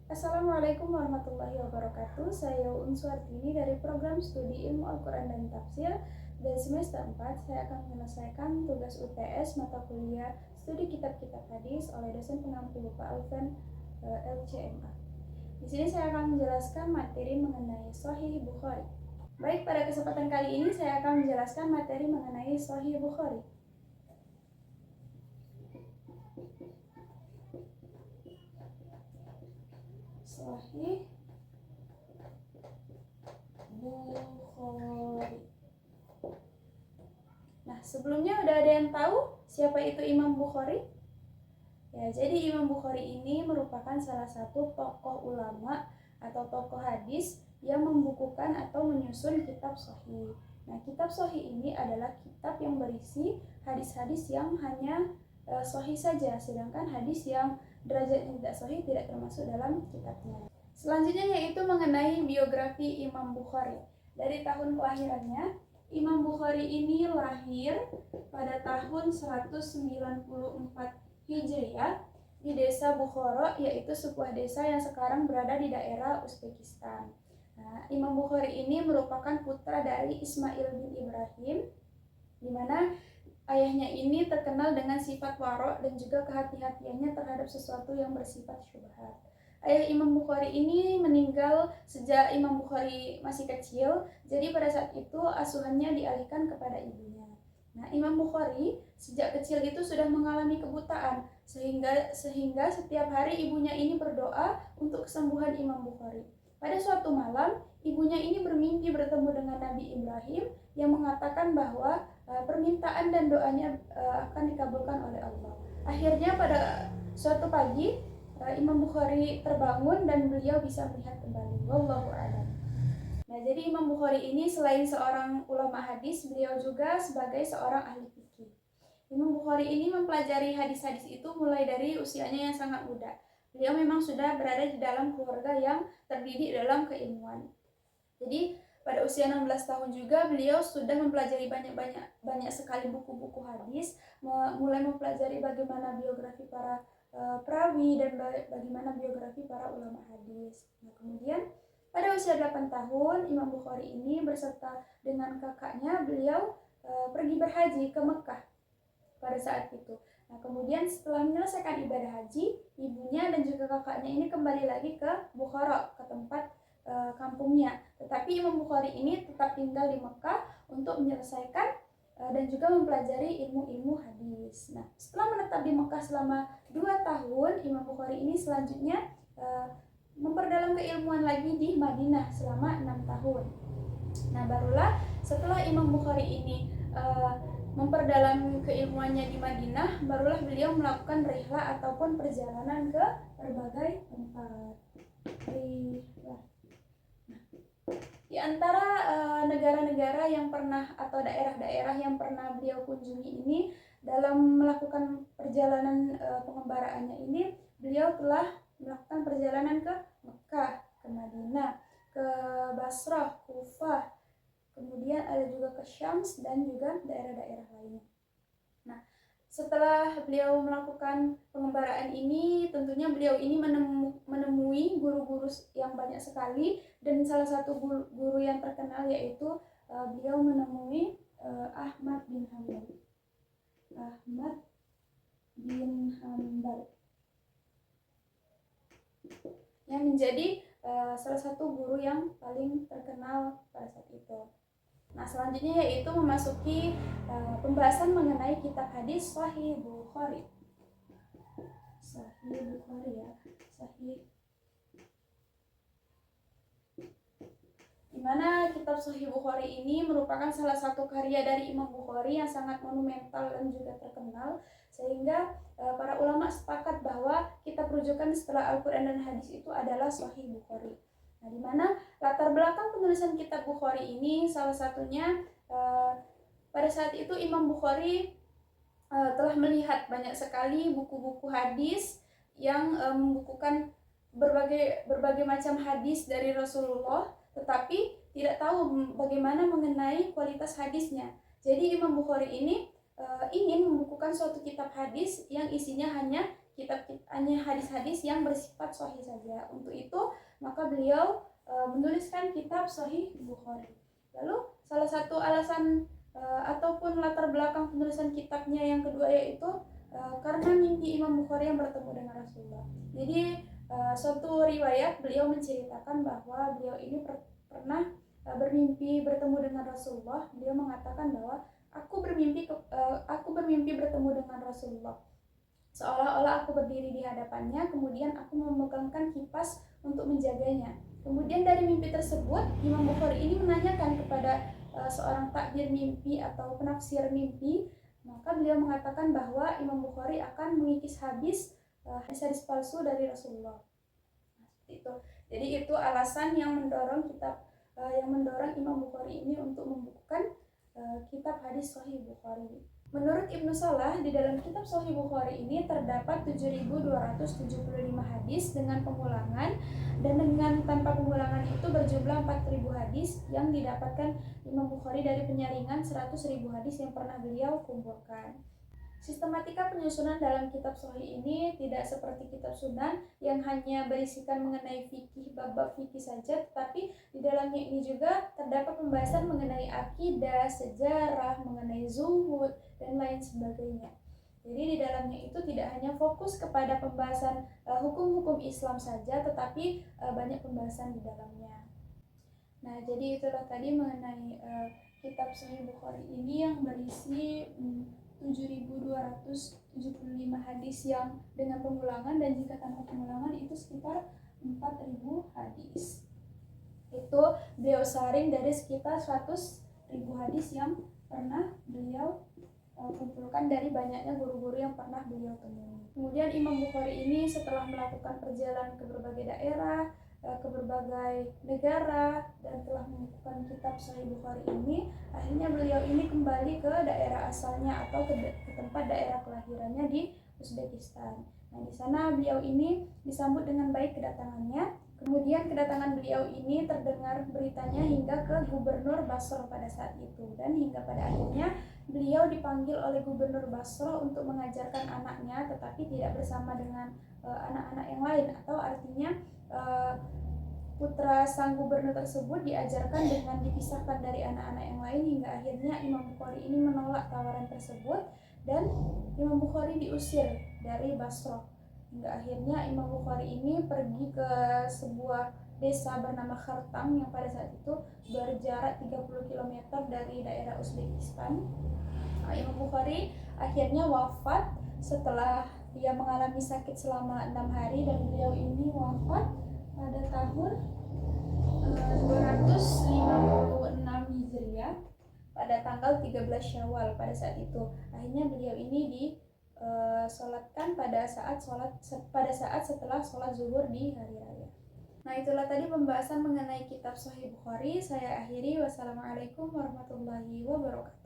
Assalamualaikum warahmatullahi wabarakatuh. Saya Unswartini dari program studi Ilmu Al-Quran dan Tafsir dari semester 4. Saya akan menyelesaikan tugas UTS mata kuliah studi kitab-kitab hadis oleh dosen pengampu Bapak Alvan LCMA. Di sini saya akan menjelaskan materi mengenai Sahih Bukhari. Baik, pada kesempatan kali ini saya akan menjelaskan materi mengenai Sahih Bukhari. Sahih Bukhari. Nah, sebelumnya udah ada yang tahu siapa itu Imam Bukhari? Ya, jadi Imam Bukhari ini merupakan salah satu tokoh ulama atau tokoh hadis yang membukukan atau menyusun kitab Sahih. Nah, kitab Sahih ini adalah kitab yang berisi hadis-hadis yang hanya Sahih saja, sedangkan hadis yang derajatnya tidak Sahih tidak termasuk dalam kitabnya. Selanjutnya yaitu mengenai biografi Imam Bukhari. Dari tahun kelahirannya, Imam Bukhari ini lahir pada tahun 194 Hijriah di desa Bukhara, yaitu sebuah desa yang sekarang berada di daerah Uzbekistan. Nah, Imam Bukhari ini merupakan putra dari Ismail bin Ibrahim, di mana ayahnya ini terkenal dengan sifat waro dan juga kehati-hatiannya terhadap sesuatu yang bersifat syubhat. Ayah Imam Bukhari ini meninggal sejak Imam Bukhari masih kecil, jadi pada saat itu asuhannya dialihkan kepada ibunya. Nah, Imam Bukhari sejak kecil itu sudah mengalami kebutaan, sehingga setiap hari ibunya ini berdoa untuk kesembuhan Imam Bukhari. Pada suatu malam, ibunya ini bermimpi bertemu dengan Nabi Ibrahim yang mengatakan bahwa permintaan dan doanya akan dikabulkan oleh Allah. Akhirnya pada suatu pagi, Imam Bukhari terbangun dan beliau bisa melihat kembali. Wallahu a'lam. Nah, jadi Imam Bukhari ini selain seorang ulama hadis, beliau juga sebagai seorang ahli fikih. Imam Bukhari ini mempelajari hadis-hadis itu mulai dari usianya yang sangat muda. Beliau memang sudah berada di dalam keluarga yang terdidik dalam keilmuan. Jadi pada usia 16 tahun juga beliau sudah mempelajari banyak sekali buku-buku hadis, mulai mempelajari bagaimana biografi para perawi dan bagaimana biografi para ulama hadis. Nah, kemudian pada usia 8 tahun Imam Bukhari ini berserta dengan kakaknya beliau pergi berhaji ke Mekah pada saat itu. Nah, kemudian setelah menyelesaikan ibadah haji, ibunya dan juga kakaknya ini kembali lagi ke Bukhara, ke tempat kampungnya. Tetapi Imam Bukhari ini tetap tinggal di Mekah untuk menyelesaikan dan juga mempelajari ilmu-ilmu hadis. Nah, setelah menetap di Mekah selama 2 tahun, Imam Bukhari ini selanjutnya memperdalam keilmuan lagi di Madinah selama 6 tahun. Nah, barulah setelah Imam Bukhari ini memperdalam keilmuannya di Madinah, barulah beliau melakukan rihlah ataupun perjalanan ke berbagai tempat. Di antara negara-negara yang pernah atau daerah-daerah yang pernah beliau kunjungi ini, dalam melakukan perjalanan pengembaraannya ini, beliau telah melakukan perjalanan ke Mekah, ke Madinah, ke Basrah, Kufah, kemudian ada juga ke Syams dan juga daerah-daerah lainnya. Nah, setelah beliau melakukan pengembaraan ini, tentunya beliau ini menemui guru-guru yang banyak sekali, dan salah satu guru yang terkenal yaitu beliau menemui Ahmad bin Hanbal. Ahmad bin Hanbal yang menjadi salah satu guru yang paling terkenal pada saat itu. Nah, selanjutnya yaitu memasuki pembahasan mengenai kitab hadis Sahih Bukhari. Sahih Bukhari ya, Sahih. Dimana kitab Sahih Bukhari ini merupakan salah satu karya dari Imam Bukhari yang sangat monumental dan juga terkenal, sehingga para ulama sepakat bahwa kitab rujukan setelah Al-Quran dan hadis itu adalah Sahih Bukhari. Nah, dimana latar belakang penulisan kitab Bukhari ini salah satunya pada saat itu Imam Bukhari telah melihat banyak sekali buku-buku hadis yang membukukan berbagai macam hadis dari Rasulullah, tetapi tidak tahu bagaimana mengenai kualitas hadisnya. Jadi Imam Bukhari ini ingin membukukan suatu kitab hadis yang isinya hanya hanya hadis-hadis yang bersifat sahih saja. Untuk itu maka beliau menuliskan kitab Sahih Bukhari. Lalu salah satu alasan ataupun latar belakang penulisan kitabnya yang kedua yaitu karena mimpi Imam Bukhari yang bertemu dengan Rasulullah. Jadi suatu riwayat beliau menceritakan bahwa beliau ini pernah bermimpi bertemu dengan Rasulullah. Beliau mengatakan bahwa aku bermimpi bertemu dengan Rasulullah. Seolah-olah aku berdiri di hadapannya, kemudian aku memegangkan kipas untuk menjaganya. Kemudian dari mimpi tersebut, Imam Bukhari ini menanyakan kepada seorang takbir mimpi atau penafsir mimpi, maka beliau mengatakan bahwa Imam Bukhari akan mengikis habis hadis-hadis palsu dari Rasulullah. Itu. Jadi itu alasan yang mendorong Imam Bukhari ini untuk membukukan kitab hadis Sahih Bukhari. Menurut Ibnu Salah, di dalam kitab Sahih Bukhari ini terdapat 7.275 hadis dengan pengulangan, dan dengan tanpa pengulangan itu berjumlah 4.000 hadis yang didapatkan Imam Bukhari dari penyaringan 100.000 hadis yang pernah beliau kumpulkan. Sistematika penyusunan dalam kitab Sahih ini tidak seperti kitab Sunan yang hanya berisikan mengenai fikih, bab-bab fikih saja, tetapi di dalamnya ini juga terdapat pembahasan mengenai akidah, sejarah, mengenai zuhud, dan lain sebagainya. Jadi di dalamnya itu tidak hanya fokus kepada pembahasan hukum-hukum Islam saja, tetapi banyak pembahasan di dalamnya. Nah, jadi itulah tadi mengenai kitab Sahih Bukhari ini yang berisi 7.275 hadis yang dengan pengulangan, dan jika tanpa pengulangan itu sekitar 4.000 hadis. Itu beliau saring dari sekitar 100.000 hadis yang pernah beliau kumpulkan dari banyaknya guru-guru yang pernah beliau temui. Kemudian Imam Bukhari ini setelah melakukan perjalanan ke berbagai daerah, ke berbagai negara, dan telah mengumpulkan kitab Sahih Bukhari ini, akhirnya beliau ini kembali ke daerah asalnya atau ke tempat daerah kelahirannya di Uzbekistan. Nah, di sana beliau ini disambut dengan baik kedatangannya. Kemudian kedatangan beliau ini terdengar beritanya hingga ke Gubernur Basra pada saat itu, dan hingga pada akhirnya beliau dipanggil oleh Gubernur Basra untuk mengajarkan anaknya, tetapi tidak bersama dengan anak-anak yang lain, atau artinya putra sang gubernur tersebut diajarkan dengan dipisahkan dari anak-anak yang lain, hingga akhirnya Imam Bukhari ini menolak tawaran tersebut dan Imam Bukhari diusir dari Basra. Hingga akhirnya Imam Bukhari ini pergi ke sebuah desa bernama Khartam yang pada saat itu berjarak 30 km dari daerah Uzbekistan. Imam Bukhari akhirnya wafat setelah dia mengalami sakit selama 6 hari, dan beliau ini wafat pada tahun 256 Hijriah pada tanggal 13 Syawal pada saat itu. Akhirnya beliau ini disolatkan pada saat setelah sholat zuhur di hari raya. Nah, itulah tadi pembahasan mengenai kitab Sahih Bukhari. Saya akhiri. Wassalamualaikum warahmatullahi wabarakatuh.